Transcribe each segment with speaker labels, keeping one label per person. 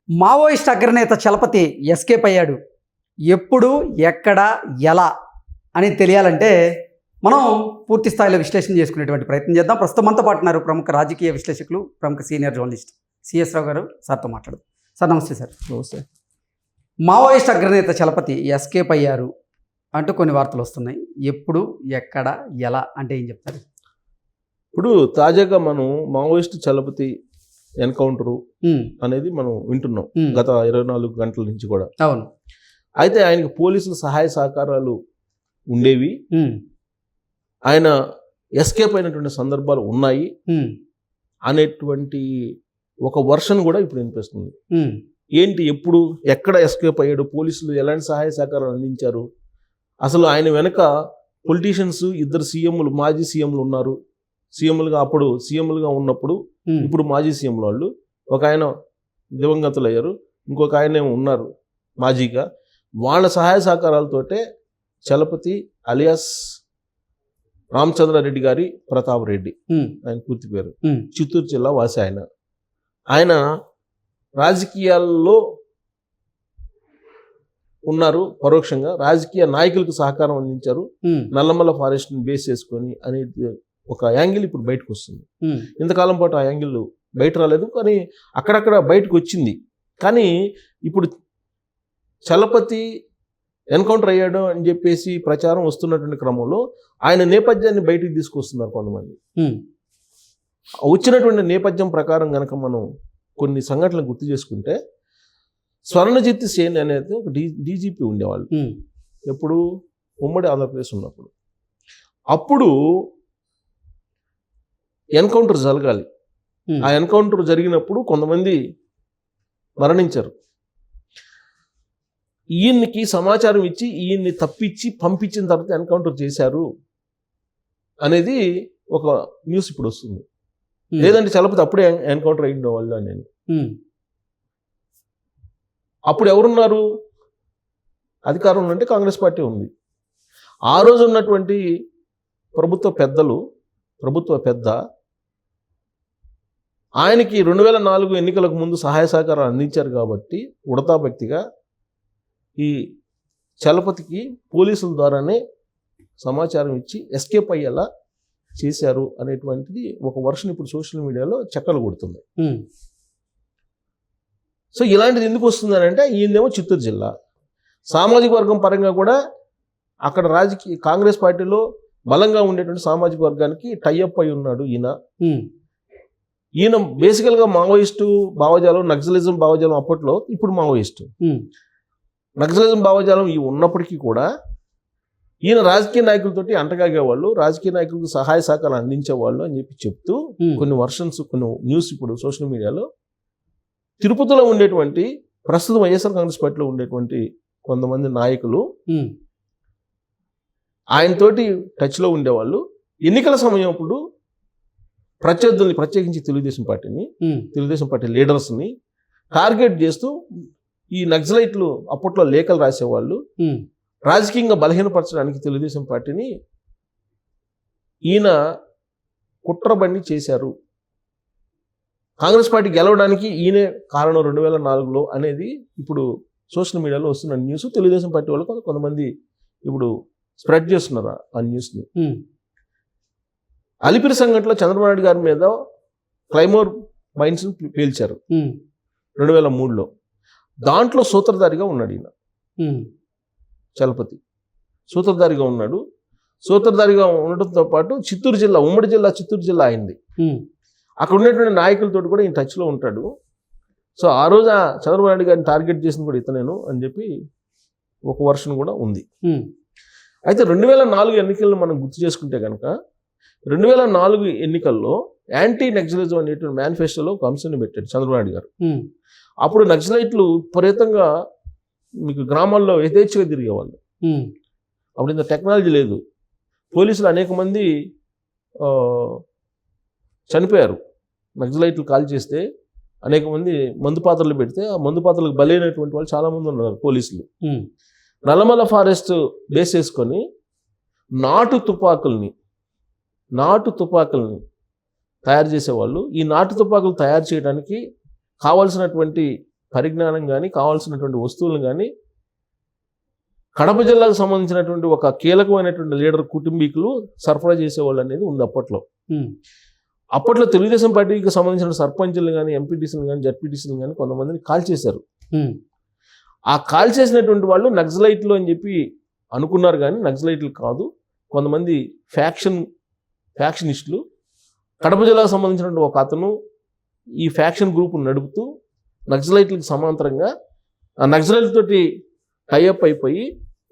Speaker 1: Maoist అగ్రనేత Chalapathi escape అయ్యాడు. ఎప్పుడు, ఎక్కడ, ఎలా అని తెలియాలంటే మనం పూర్తి స్థాయిలో విశ్లేషణ చేసుకునేటువంటి ప్రయత్నం చేద్దాం. ప్రస్తుతం మనతో పాటు ఉన్నారు ప్రముఖ రాజకీయ విశ్లేషకులు, ప్రముఖ సీనియర్ జర్నలిస్ట్ సిఎస్ రావు గారు. సార్తో మాట్లాడదు. సార్ నమస్తే. సార్
Speaker 2: నమస్తే.
Speaker 1: మావోయిస్ట్ అగ్రనేత చలపతి ఎస్కేప్ అయ్యారు అంటూ కొన్ని వార్తలు వస్తున్నాయి. ఎప్పుడు, ఎక్కడ, ఎలా అంటే ఏం చెప్తారు?
Speaker 2: ఇప్పుడు తాజాగా మనం మావోయిస్ట్ చలపతి ఎన్కౌంటరు అనేది మనం వింటున్నాం గత 24 గంటల నుంచి కూడా.
Speaker 1: అవును.
Speaker 2: అయితే ఆయనకు పోలీసుల సహాయ సహకారాలు ఉండేవి, ఆయన ఎస్కేప్ అయినటువంటి సందర్భాలు ఉన్నాయి అనేటువంటి ఒక వర్షన్ కూడా ఇప్పుడు వినిపిస్తుంది. ఏంటి, ఎప్పుడు, ఎక్కడ ఎస్కేప్ అయ్యాడు, పోలీసులు ఎలాంటి సహాయ సహకారాలు అందించారు, అసలు ఆయన వెనక పొలిటీషియన్స్, ఇద్దరు సీఎంలు, మాజీ సీఎంలు ఉన్నారు. సీఎంలుగా అప్పుడు సీఎంలుగా ఉన్నప్పుడు, ఇప్పుడు మాజీ సీఎంలు వాళ్ళు. ఒక ఆయన దివంగతులు అయ్యారు, ఇంకొక ఆయన ఏమో ఉన్నారు మాజీగా. వాళ్ళ సహాయ సహకారాలతోటే చలపతి అలియాస్ రామచంద్రారెడ్డి గారి ప్రతాప్ రెడ్డి, ఆయన పూర్తి పేరు, చిత్తూరు జిల్లా వాసి. ఆయన రాజకీయాల్లో ఉన్నారు, పరోక్షంగా రాజకీయ నాయకులకు సహకారం అందించారు, నల్లమల్ల ఫారెస్ట్ని బేస్ చేసుకొని అనేది ఒక యాంగిల్ ఇప్పుడు బయటకు వస్తుంది. ఇంతకాలం పాటు ఆ యాంగిల్ బయట రాలేదు, కానీ అక్కడక్కడ బయటకు వచ్చింది. కానీ ఇప్పుడు చలపతి ఎన్కౌంటర్ అయ్యాడు అని చెప్పేసి ప్రచారం వస్తున్నటువంటి క్రమంలో ఆయన నేపథ్యాన్ని బయటికి తీసుకొస్తున్నారు కొంతమంది. వచ్చినటువంటి నేపథ్యం ప్రకారం కనుక మనం కొన్ని సంఘటనలు గుర్తు చేసుకుంటే, స్వర్ణజిత్ సేన్ అనేది ఒక డీజీపీ ఉండేవాళ్ళు ఎప్పుడు ఉమ్మడి ఆంధ్రప్రదేశ్ ఉన్నప్పుడు. అప్పుడు ఎన్కౌంటర్ జరగాలి. ఆ ఎన్కౌంటర్ జరిగినప్పుడు కొంతమంది మరణించారు. ఈయన్నికి సమాచారం ఇచ్చి ఈయన్ని తప్పించి పంపించిన తర్వాత ఎన్కౌంటర్ చేశారు అనేది ఒక న్యూస్ ఇప్పుడు వస్తుంది. లేదంటే చలపతి అప్పుడే ఎన్కౌంటర్ అయ్యిండే వాళ్ళు అని. అప్పుడు ఎవరున్నారు అధికారంలో అంటే కాంగ్రెస్ పార్టీ ఉంది. ఆ రోజు ఉన్నటువంటి ప్రభుత్వ పెద్ద ఆయనకి 2004 ఎన్నికలకు ముందు సహాయ సహకారాలు అందించారు కాబట్టి ఉడతా వ్యక్తిగా ఈ చలపతికి పోలీసుల ద్వారానే సమాచారం ఇచ్చి ఎస్కేప్ అయ్యేలా చేశారు అనేటువంటిది ఒక వర్షన్ ఇప్పుడు సోషల్ మీడియాలో చక్కలు కొడుతుంది. సో ఇలాంటిది ఎందుకు వస్తుంది అంటే, ఈయనేమో చిత్తూరు జిల్లా, సామాజిక వర్గం పరంగా కూడా అక్కడ రాజకీయ కాంగ్రెస్ పార్టీలో బలంగా ఉండేటువంటి సామాజిక వర్గానికి టైఅప్ అయి ఉన్నాడు ఈయన బేసికల్గా మావోయిస్టు భావజాలం, నక్సలిజం భావజాలం అప్పట్లో, ఇప్పుడు మావోయిస్టు. నక్సలిజం భావజాలం ఇవి ఉన్నప్పటికీ కూడా ఈయన రాజకీయ నాయకులతోటి అంటగాగేవాళ్ళు, రాజకీయ నాయకులకు సహాయ సహకారాలు అందించేవాళ్ళు అని చెప్తూ కొన్ని వర్షన్స్, కొన్ని న్యూస్ ఇప్పుడు సోషల్ మీడియాలో. తిరుపతిలో ఉండేటువంటి ప్రస్తుతం వైఎస్ఆర్ కాంగ్రెస్ పార్టీలో ఉండేటువంటి కొంతమంది నాయకులు ఆయనతోటి టచ్లో ఉండేవాళ్ళు. ఎన్నికల సమయం అప్పుడు ప్రత్యర్థుల్ని, ప్రత్యేకించి తెలుగుదేశం పార్టీ లీడర్స్ని టార్గెట్ చేస్తూ ఈ నక్సలైట్లు అప్పట్లో లేఖలు రాసేవాళ్ళు. రాజకీయంగా బలహీనపరచడానికి తెలుగుదేశం పార్టీని ఈయన కుట్రబండి చేశారు. కాంగ్రెస్ పార్టీ గెలవడానికి ఈయనే కారణం 2004లో అనేది ఇప్పుడు సోషల్ మీడియాలో వస్తున్న న్యూస్. తెలుగుదేశం పార్టీ వాళ్ళు కొంతమంది ఇప్పుడు స్ప్రెడ్ చేస్తున్నారు ఆ న్యూస్ని. అలిపిరి సంఘటనలో చంద్రబాబు నాయుడు గారి మీద క్లైమోర్ మైన్స్ పేల్చారు 2003లో. దాంట్లో సూత్రధారిగా ఉన్నాడు ఈయన చలపతి. సూత్రధారిగా ఉండటంతో పాటు చిత్తూరు జిల్లా, ఉమ్మడి జిల్లా చిత్తూరు జిల్లా అయింది. అక్కడ ఉన్నటువంటి నాయకులతో కూడా ఈయన టచ్లో ఉంటాడు. సో ఆ రోజు చంద్రబాబు నాయుడు గారిని టార్గెట్ చేసింది కూడా ఇతనేను అని చెప్పి ఒక వర్షన్ కూడా ఉంది. అయితే 2004 ఎన్నికలను మనం గుర్తు చేసుకుంటే కనుక, 2004 ఎన్నికల్లో యాంటీ నక్సలిజం అనేటువంటి మేనిఫెస్టోలో ఒక అంశాన్ని పెట్టాడు చంద్రబాబు నాయుడు గారు. అప్పుడు నక్సలైట్లు విపరీతంగా మీకు గ్రామాల్లో యథేచ్ఛగా తిరిగేవాళ్ళు. అప్పుడు ఇంత టెక్నాలజీ లేదు. పోలీసులు అనేక మంది చనిపోయారు. నక్సలైట్లు కాల్ చేస్తే అనేక మంది మందు పాత్రలు పెడితే ఆ మందు పాత్రలకు బలైనటువంటి వాళ్ళు చాలామంది ఉన్నారు పోలీసులు. నల్లమల్ల ఫారెస్ట్ బేస్ చేసుకొని నాటు తుపాకుల్ని తయారు చేసేవాళ్ళు. ఈ నాటు తుపాకులు తయారు చేయడానికి కావాల్సినటువంటి పరిజ్ఞానం కానీ కావాల్సినటువంటి వస్తువులను కానీ కడప జిల్లాకు సంబంధించినటువంటి ఒక కీలకమైనటువంటి లీడర్ కుటుంబీకులు సరఫరా చేసేవాళ్ళు అనేది ఉంది అప్పట్లో. అప్పట్లో తెలుగుదేశం పార్టీకి సంబంధించిన సర్పంచులు కానీ ఎంపీటీసీలు కానీ జడ్పీటీసీలు కానీ కొంతమందిని కాల్ చేశారు. ఆ కాల్ చేసినటువంటి వాళ్ళు నక్సలైట్లు అని చెప్పి అనుకున్నారు, కానీ నక్సలైట్లు కాదు. కొంతమంది ఫ్యాక్షనిస్టులు కడప జిల్లాకు సంబంధించినటువంటి ఒక అతను ఈ ఫ్యాక్షన్ గ్రూప్ను నడుపుతూ నక్సలైట్లకు సమాంతరంగా ఆ నక్సలైట్ తోటి టైఅప్ అయిపోయి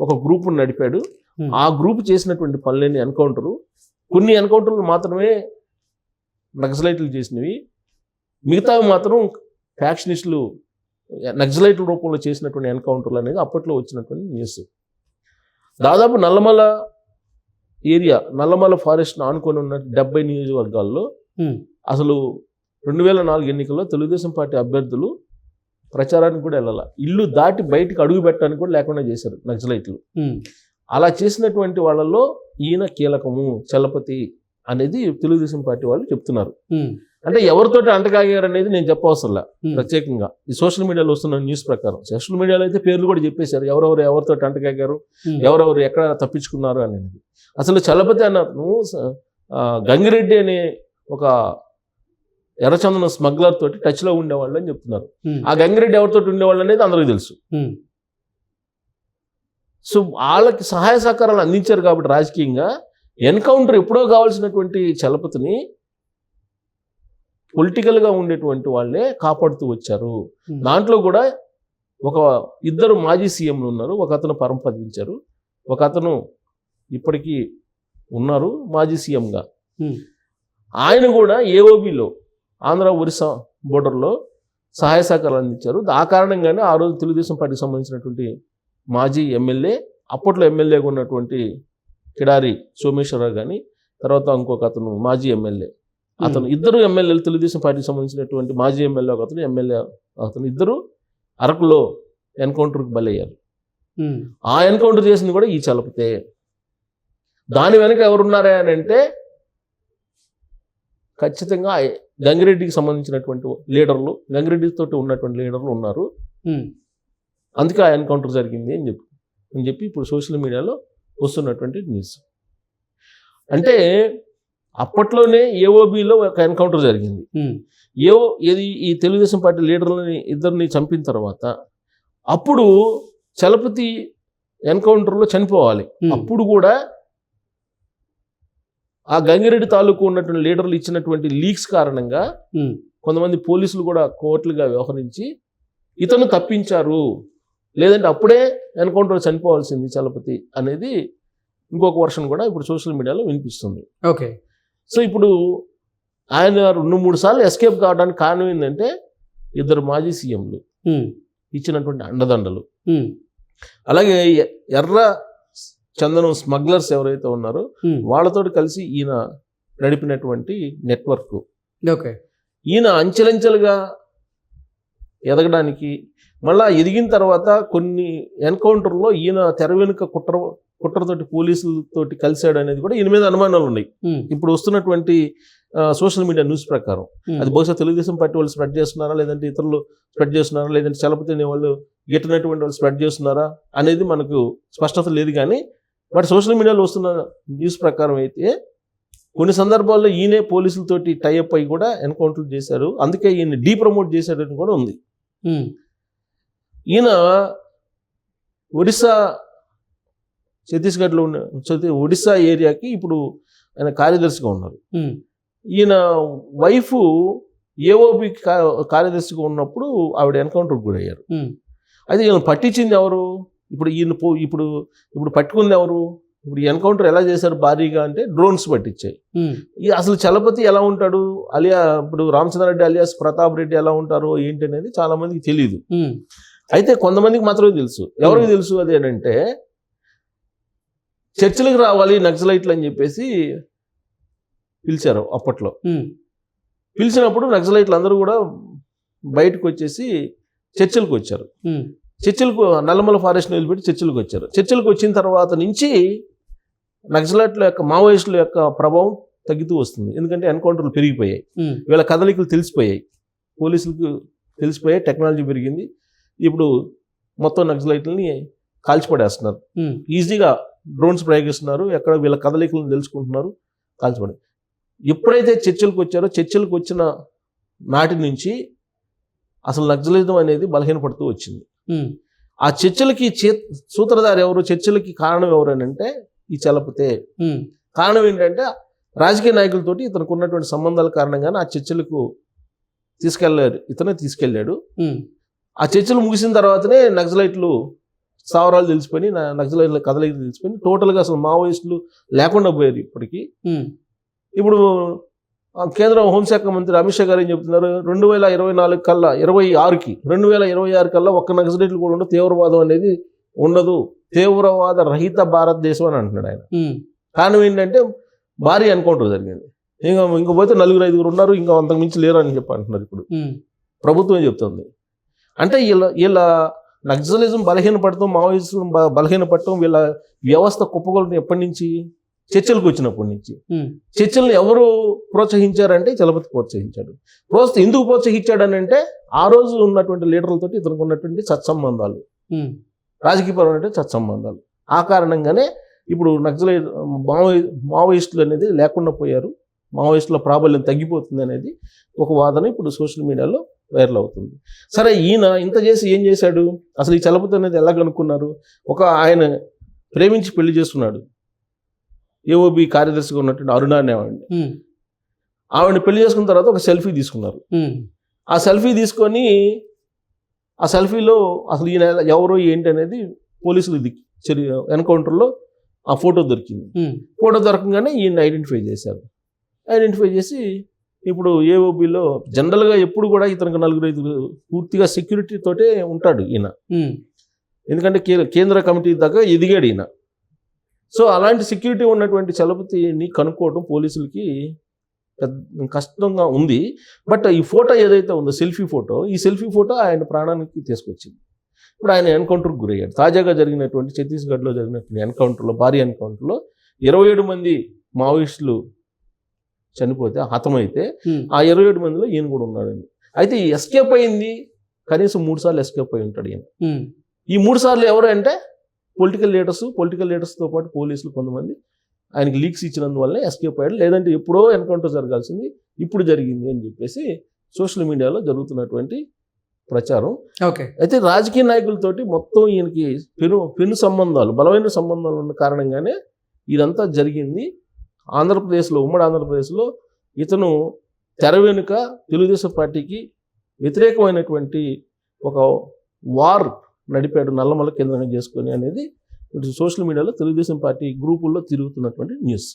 Speaker 2: ఒక గ్రూప్ను నడిపాడు. ఆ గ్రూప్ చేసినటువంటి పనులేని ఎన్కౌంటరు, కొన్ని ఎన్కౌంటర్లు మాత్రమే నక్సలైట్లు చేసినవి, మిగతావి మాత్రం ఫ్యాక్షనిస్టులు నక్సలైట్ రూపంలో చేసినటువంటి ఎన్కౌంటర్లు అనేది అప్పట్లో వచ్చినటువంటి న్యూస్. దాదాపు నల్లమల ఫారెస్ట్ ఆనుకొని ఉన్న 70 నియోజకవర్గాల్లో అసలు 2004 ఎన్నికల్లో తెలుగుదేశం పార్టీ అభ్యర్థులు ప్రచారానికి కూడా వెళ్ళాల, ఇల్లు దాటి బయటికి అడుగు పెట్టడానికి కూడా లేకుండా చేశారు నక్సలైట్లు. అలా చేసినటువంటి వాళ్ళల్లో ఈయన కీలకము, చలపతి అనేది తెలుగుదేశం పార్టీ వాళ్ళు చెప్తున్నారు. అంటే ఎవరితోటి అంటకాగారు అనేది నేను చెప్పవసరంలా ప్రత్యేకంగా. ఈ సోషల్ మీడియాలో వస్తున్న న్యూస్ ప్రకారం, సోషల్ మీడియాలో అయితే పేర్లు కూడా చెప్పేశారు, ఎవరితోటి అంటకాగారు, ఎవరెవరు ఎక్కడ తప్పించుకున్నారు అనేది. అసలు చలపతి అన్నను గంగిరెడ్డి అనే ఒక ఎర్రచందనం స్మగ్లర్ తోటి టచ్లో ఉండేవాళ్ళు అని చెప్తున్నారు. ఆ గంగిరెడ్డి ఎవరితోటి ఉండేవాళ్ళు అనేది అందరికీ తెలుసు. సో వాళ్ళకి సహాయ సహకారాలు అందించారు కాబట్టి రాజకీయంగా ఎన్కౌంటర్ ఎప్పుడో కావాల్సినటువంటి చలపతిని పొలిటికల్గా ఉండేటువంటి వాళ్ళే కాపాడుతూ వచ్చారు. దాంట్లో కూడా ఇద్దరు మాజీ సీఎంలు ఉన్నారు. ఒక అతను పరంపదించారు, ఒక అతను ఇప్పటికీ ఉన్నారు మాజీ సీఎంగా. ఆయన కూడా ఏఓబిలో ఆంధ్ర ఒరిస్సా బోర్డర్లో సహాయ సహకారాలు అందించారు. ఆ కారణంగానే ఆ రోజు తెలుగుదేశం పార్టీకి సంబంధించినటువంటి మాజీ ఎమ్మెల్యే, అప్పట్లో ఎమ్మెల్యేగా ఉన్నటువంటి కిడారి సోమేశ్వరరావు కానీ, తర్వాత ఇంకొక అతను మాజీ ఎమ్మెల్యే, ఇద్దరు ఎమ్మెల్యేలు తెలుగుదేశం పార్టీకి సంబంధించినటువంటి మాజీ ఎమ్మెల్యే ఒక అతను, ఎమ్మెల్యే అతను, ఇద్దరు అరకులో ఎన్కౌంటర్కి బలయ్యారు. ఆ ఎన్కౌంటర్ చేసింది కూడా ఈ చలపతే. దాని వెనక ఎవరున్నారా అని అంటే ఖచ్చితంగా గంగిరెడ్డికి సంబంధించినటువంటి లీడర్లు, గంగిరెడ్డితో ఉన్నటువంటి లీడర్లు ఉన్నారు. అందుకే ఆ ఎన్కౌంటర్ జరిగింది అని చెప్పి ఇప్పుడు సోషల్ మీడియాలో వస్తున్నటువంటి న్యూస్. అంటే అప్పట్లోనే ఏఓబిలో ఒక ఎన్కౌంటర్ జరిగింది. ఈ తెలుగుదేశం పార్టీ లీడర్లని ఇద్దరిని చంపిన తర్వాత అప్పుడు చలపతి ఎన్కౌంటర్లో చనిపోవాలి. అప్పుడు కూడా ఆ గంగిరెడ్డి తాలూకు ఉన్నటువంటి లీడర్లు ఇచ్చినటువంటి లీక్స్ కారణంగా కొంతమంది పోలీసులు కూడా కోర్టులుగా వ్యవహరించి ఇతను తప్పించారు, లేదంటే అప్పుడే ఎన్కౌంటర్ చనిపోవాల్సింది చలపతి అనేది ఇంకొక వర్షన్ కూడా ఇప్పుడు సోషల్ మీడియాలో వినిపిస్తుంది.
Speaker 1: ఓకే.
Speaker 2: సో ఇప్పుడు ఆయన 2-3 సార్లు ఎస్కేప్ కావడానికి కారణం ఏంటంటే ఇద్దరు మాజీ సీఎంలు ఇచ్చినటువంటి అండదండలు, అలాగే ఎర్ర చందనం స్మగ్లర్స్ ఎవరైతే ఉన్నారో వాళ్ళతో కలిసి ఈయన నడిపినటువంటి నెట్వర్క్.
Speaker 1: ఓకే. ఈయన
Speaker 2: అంచెలంచెలుగా ఎదగడానికి, మళ్ళా ఎదిగిన తర్వాత కొన్ని ఎన్కౌంటర్లో ఈయన తెర వెనుక కుట్రతోటి పోలీసులతోటి కలిశాడు అనేది కూడా ఈయన మీద అనుమానాలు ఉన్నాయి. ఇప్పుడు వస్తున్నటువంటి సోషల్ మీడియా న్యూస్ ప్రకారం అది బహుశా తెలుగుదేశం పార్టీ వాళ్ళు స్ప్రెడ్ చేస్తున్నారా, లేదంటే ఇతరులు స్ప్రెడ్ చేస్తున్నారా, లేదంటే చలపతి వాళ్ళు గిట్టినటువంటి వాళ్ళు స్ప్రెడ్ చేస్తున్నారా అనేది మనకు స్పష్టత లేదు. కానీ బట్ సోషల్ మీడియాలో వస్తున్న న్యూస్ ప్రకారం అయితే కొన్ని సందర్భాల్లో ఈయనే పోలీసులతోటి టైఅప్ అయ్యి కూడా ఎన్కౌంటర్ చేశారు, అందుకే ఈయన డీప్రమోట్ చేశాడని కూడా ఉంది. ఈయన ఒడిస్సా, ఛత్తీస్గఢ్లో ఉన్న ఒడిస్సా ఏరియాకి ఇప్పుడు ఆయన కార్యదర్శిగా ఉన్నారు. ఈయన వైఫ్ ఏఓబి కార్యదర్శిగా ఉన్నప్పుడు ఆవిడ ఎన్కౌంటర్కి గురయ్యారు. అయితే ఈయన పట్టించింది ఎవరు? ఇప్పుడు పట్టుకుంది ఎవరు? ఇప్పుడు ఎన్కౌంటర్ ఎలా చేశారు భారీగా అంటే డ్రోన్స్ పట్టించాయి. అసలు చలపతి ఎలా ఉంటాడు, ఇప్పుడు రామచంద్రారెడ్డి అలియాస్ ప్రతాప్ రెడ్డి ఎలా ఉంటారో ఏంటి అనేది చాలా మందికి తెలియదు. అయితే కొంతమందికి మాత్రమే తెలుసు. ఎవరికి తెలుసు అది ఏంటంటే చర్చలకు రావాలి నక్సలైట్లు అని చెప్పేసి పిలిచారు అప్పట్లో. పిలిచినప్పుడు నక్సలైట్లు అందరూ కూడా బయటకు వచ్చేసి చర్చలకు వచ్చారు. చర్చలకు నల్లమల ఫారెస్ట్ని వదిలిపెట్టి చర్చలకు వచ్చారు. చర్చలకు వచ్చిన తర్వాత నుంచి నక్సలైట్ల యొక్క, మావోయిస్టుల యొక్క ప్రభావం తగ్గుతూ వస్తుంది. ఎందుకంటే ఎన్కౌంటర్లు పెరిగిపోయాయి, వీళ్ళ కదలికలు తెలిసిపోయాయి, పోలీసులకు తెలిసిపోయే టెక్నాలజీ పెరిగింది. ఇప్పుడు మొత్తం నక్సలైట్లని కాల్చిపడేస్తున్నారు. ఈజీగా డ్రోన్స్ ప్రయోగిస్తున్నారు, ఎక్కడ వీళ్ళ కదలికలను తెలుసుకుంటున్నారు, కాల్చిపడే. ఎప్పుడైతే చర్చలకు వచ్చారో చర్చలకు వచ్చిన నాటి నుంచి అసలు నక్సలిజం అనేది బలహీనపడుతూ వచ్చింది. ఆ చర్చలకి సూత్రధారి ఎవరు, చర్చలకి కారణం ఎవరు అని అంటే ఈ చలపతే. కారణం ఏంటంటే రాజకీయ నాయకులతోటి ఇతనికి ఉన్నటువంటి సంబంధాల కారణంగానే ఆ చర్చలకు తీసుకెళ్ళాడు. ఆ చర్చలు ముగిసిన తర్వాతనే నక్సలైట్లు స్థావరాలు తెలిసిపోయి, నక్సలైట్ల కదలికలు తెలిసిపోయి టోటల్గా అసలు మావోయిస్టులు లేకుండా పోయారు. ఇప్పుడు కేంద్ర హోంశాఖ మంత్రి అమిత్ షా గారు ఏం చెప్తున్నారు, 2026 కల్లా 2026 కల్లా ఒక్క నక్సలైట్లు కూడా ఉండదు, తీవ్రవాదం అనేది ఉండదు, తీవ్రవాద రహిత భారతదేశం అని అంటున్నాడు ఆయన. కారణం ఏంటంటే భారీ ఎన్కౌంటర్ జరిగింది, ఇంకా పోతే 4-5 ఉన్నారు, ఇంకా అంతకు మించి లేరు అని చెప్పి అంటున్నారు. ఇప్పుడు ప్రభుత్వం చెప్తుంది. అంటే వీళ్ళ నక్సలిజం బలహీనపడటం, మావోయిస్టులు బలహీనపడటం, వీళ్ళ వ్యవస్థ కుప్పగొలటం ఎప్పటి నుంచి, చర్చలకు వచ్చినప్పటి నుంచి. చర్చలను ఎవరు ప్రోత్సహించారంటే చలపతి ప్రోత్సహించాడు. ఎందుకు ప్రోత్సహించాడు అని అంటే ఆ రోజు ఉన్నటువంటి లీడర్లతో ఇతనికి ఉన్నటువంటి సత్సంబంధాలు, రాజకీయపరమైన సత్సంబంధాలు. ఆ కారణంగానే ఇప్పుడు నక్సలైట్ మావోయిస్టులు అనేది లేకుండా పోయారు, మావోయిస్టుల ప్రాబల్యం తగ్గిపోతుంది అనేది ఒక వాదన ఇప్పుడు సోషల్ మీడియాలో వైరల్ అవుతుంది. సరే, ఈయన ఇంత చేసి ఏం చేశాడు, అసలు ఈ చలపతి అనేది ఎలా కనుక్కున్నారు? ఆయన ప్రేమించి పెళ్లి చేసుకున్నాడు. ఏఓబి కార్యదర్శిగా ఉన్నటువంటి అరుణ అనేవాడిని. ఆవిడని పెళ్లి చేసుకున్న తర్వాత ఒక సెల్ఫీ తీసుకున్నారు. ఆ సెల్ఫీ తీసుకొని ఆ సెల్ఫీలో అసలు ఈయన ఎవరో ఏంటి అనేది పోలీసులు ఎన్కౌంటర్లో ఆ ఫోటో దొరికింది. ఫోటో దొరకగానే ఈయన ఐడెంటిఫై చేశారు. ఐడెంటిఫై చేసి ఇప్పుడు ఏఓబిలో జనరల్గా ఎప్పుడు కూడా ఇతనికి 4-5 పూర్తిగా సెక్యూరిటీ తోటే ఉంటాడు ఈయన. ఎందుకంటే కేంద్ర కమిటీ దాకా ఎదిగాడు ఈయన. సో అలాంటి సెక్యూరిటీ ఉన్నటువంటి చలపతిని కనుక్కోవడం పోలీసులకి కష్టంగా ఉంది. బట్ ఈ ఫోటో ఏదైతే ఉందో ఈ సెల్ఫీ ఫోటో ఆయన ప్రాణానికి తీసుకొచ్చింది. ఇప్పుడు ఆయన ఎన్కౌంటర్కి గురయ్యాడు. తాజాగా జరిగినటువంటి ఛత్తీస్గఢ్లో జరిగినటువంటి ఎన్కౌంటర్లో, భారీ ఎన్కౌంటర్లో 27 మంది మావోయిస్టులు చనిపోతే, హతమైతే ఆ 27 మందిలో ఈయన కూడా ఉన్నాడండి. అయితే ఈ ఎస్కేప్ అయింది కనీసం 3 సార్లు ఎస్కేప్ అయి ఉంటాడు ఈయన. ఈ 3 సార్లు ఎవరు అంటే పొలిటికల్ లీడర్స్తో పాటు పోలీసులు కొంతమంది ఆయనకి లీక్స్ ఇచ్చినందువల్లే ఎస్కేప్ అయ్యాడు. లేదంటే ఎప్పుడో ఎన్కౌంటర్ జరగాల్సింది ఇప్పుడు జరిగింది అని చెప్పేసి సోషల్ మీడియాలో జరుగుతున్నటువంటి ప్రచారం. అయితే రాజకీయ నాయకులతోటి మొత్తం ఈయనకి పెను సంబంధాలు, బలమైన సంబంధాలు ఉన్న కారణంగానే ఇదంతా జరిగింది. ఉమ్మడి ఆంధ్రప్రదేశ్లో ఇతను తెర వెనుక తెలుగుదేశం పార్టీకి వ్యతిరేకమైనటువంటి ఒక వార్ నడిపాడు, నల్లమల కేంద్రంగా చేసుకొని అనేది సోషల్ మీడియాలో తెలుగుదేశం పార్టీ గ్రూపుల్లో తిరుగుతున్నటువంటి న్యూస్.